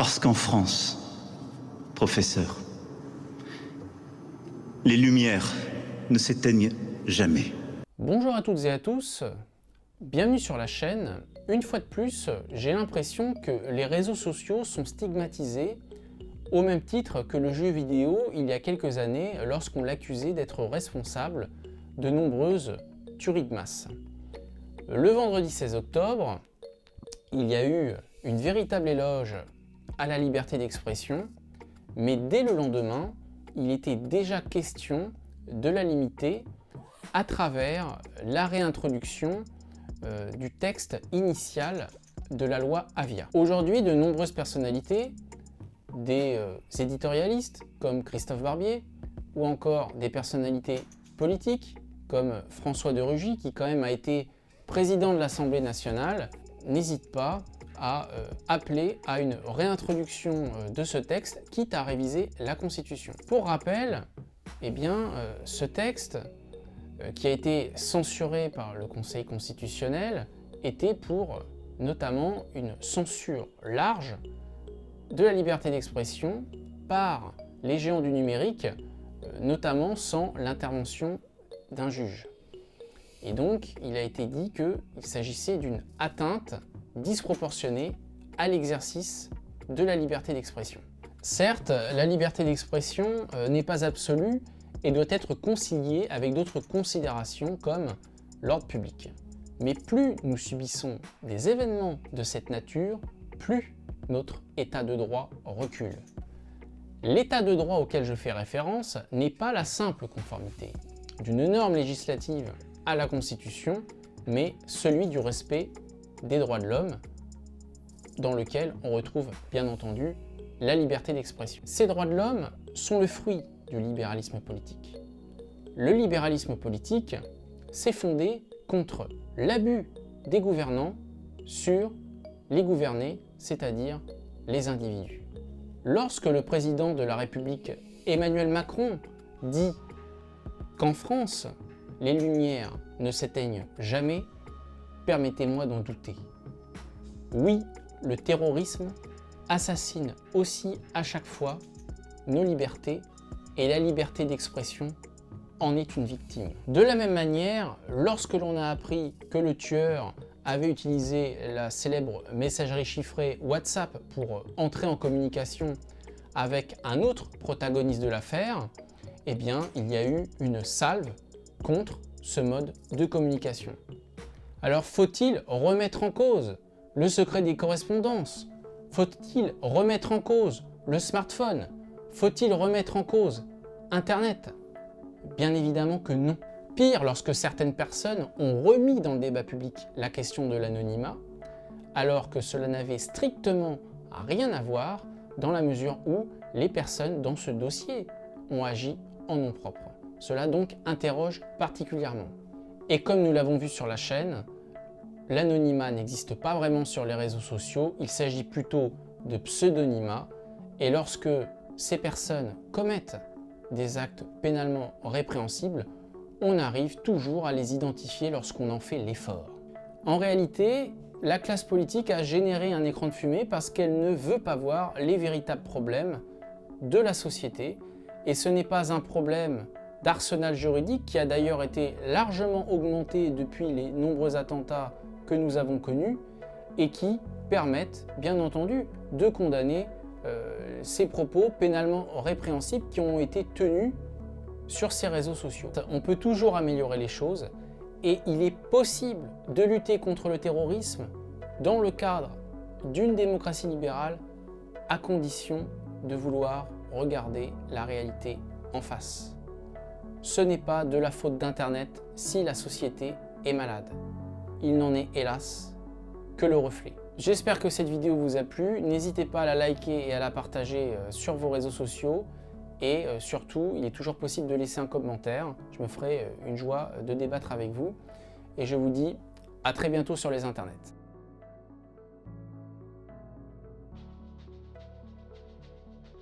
Parce qu'en France, professeur, les lumières ne s'éteignent jamais. Bonjour à toutes et à tous, bienvenue sur la chaîne. Une fois de plus, j'ai l'impression que les réseaux sociaux sont stigmatisés au même titre que le jeu vidéo il y a quelques années lorsqu'on l'accusait d'être responsable de nombreuses tueries de masse. Le vendredi 16 octobre, il y a eu une véritable éloge à la liberté d'expression, mais dès le lendemain, il était déjà question de la limiter à travers la réintroduction du texte initial de la loi Avia. Aujourd'hui, de nombreuses personnalités, des éditorialistes comme Christophe Barbier, ou encore des personnalités politiques comme François de Rugy, qui quand même a été président de l'Assemblée nationale, n'hésitent pas à appeler à une réintroduction de ce texte, quitte à réviser la Constitution. Pour rappel, eh bien, ce texte qui a été censuré par le Conseil constitutionnel était pour notamment une censure large de la liberté d'expression par les géants du numérique, notamment sans l'intervention d'un juge. Et donc, il a été dit qu'il s'agissait d'une atteinte disproportionnée à l'exercice de la liberté d'expression. Certes, la liberté d'expression n'est pas absolue et doit être conciliée avec d'autres considérations comme l'ordre public. Mais plus nous subissons des événements de cette nature, plus notre état de droit recule. L'état de droit auquel je fais référence n'est pas la simple conformité d'une norme législative à la Constitution, mais celui du respect des droits de l'homme, dans lequel on retrouve bien entendu la liberté d'expression. Ces droits de l'homme sont le fruit du libéralisme politique. Le libéralisme politique s'est fondé contre l'abus des gouvernants sur les gouvernés, c'est-à-dire les individus. Lorsque le président de la République, Emmanuel Macron, dit qu'en France, les lumières ne s'éteignent jamais, permettez-moi d'en douter. Oui, le terrorisme assassine aussi à chaque fois nos libertés et la liberté d'expression en est une victime. De la même manière, lorsque l'on a appris que le tueur avait utilisé la célèbre messagerie chiffrée WhatsApp pour entrer en communication avec un autre protagoniste de l'affaire, eh bien, il y a eu une salve contre ce mode de communication. Alors, faut-il remettre en cause le secret des correspondances? Faut-il remettre en cause le smartphone? Faut-il remettre en cause Internet? Bien évidemment que non. Pire, lorsque certaines personnes ont remis dans le débat public la question de l'anonymat, alors que cela n'avait strictement rien à voir dans la mesure où les personnes dans ce dossier ont agi en nom propre. Cela donc interroge particulièrement. Et comme nous l'avons vu sur la chaîne, l'anonymat n'existe pas vraiment sur les réseaux sociaux, il s'agit plutôt de pseudonymat, et lorsque ces personnes commettent des actes pénalement répréhensibles, on arrive toujours à les identifier lorsqu'on en fait l'effort. En réalité, la classe politique a généré un écran de fumée parce qu'elle ne veut pas voir les véritables problèmes de la société, et ce n'est pas un problème d'arsenal juridique qui a d'ailleurs été largement augmenté depuis les nombreux attentats que nous avons connus et qui permettent bien entendu de condamner ces propos pénalement répréhensibles qui ont été tenus sur ces réseaux sociaux. On peut toujours améliorer les choses et il est possible de lutter contre le terrorisme dans le cadre d'une démocratie libérale à condition de vouloir regarder la réalité en face. Ce n'est pas de la faute d'Internet si la société est malade. Il n'en est hélas que le reflet. J'espère que cette vidéo vous a plu. N'hésitez pas à la liker et à la partager sur vos réseaux sociaux. Et surtout, il est toujours possible de laisser un commentaire. Je me ferai une joie de débattre avec vous. Et je vous dis à très bientôt sur les internets.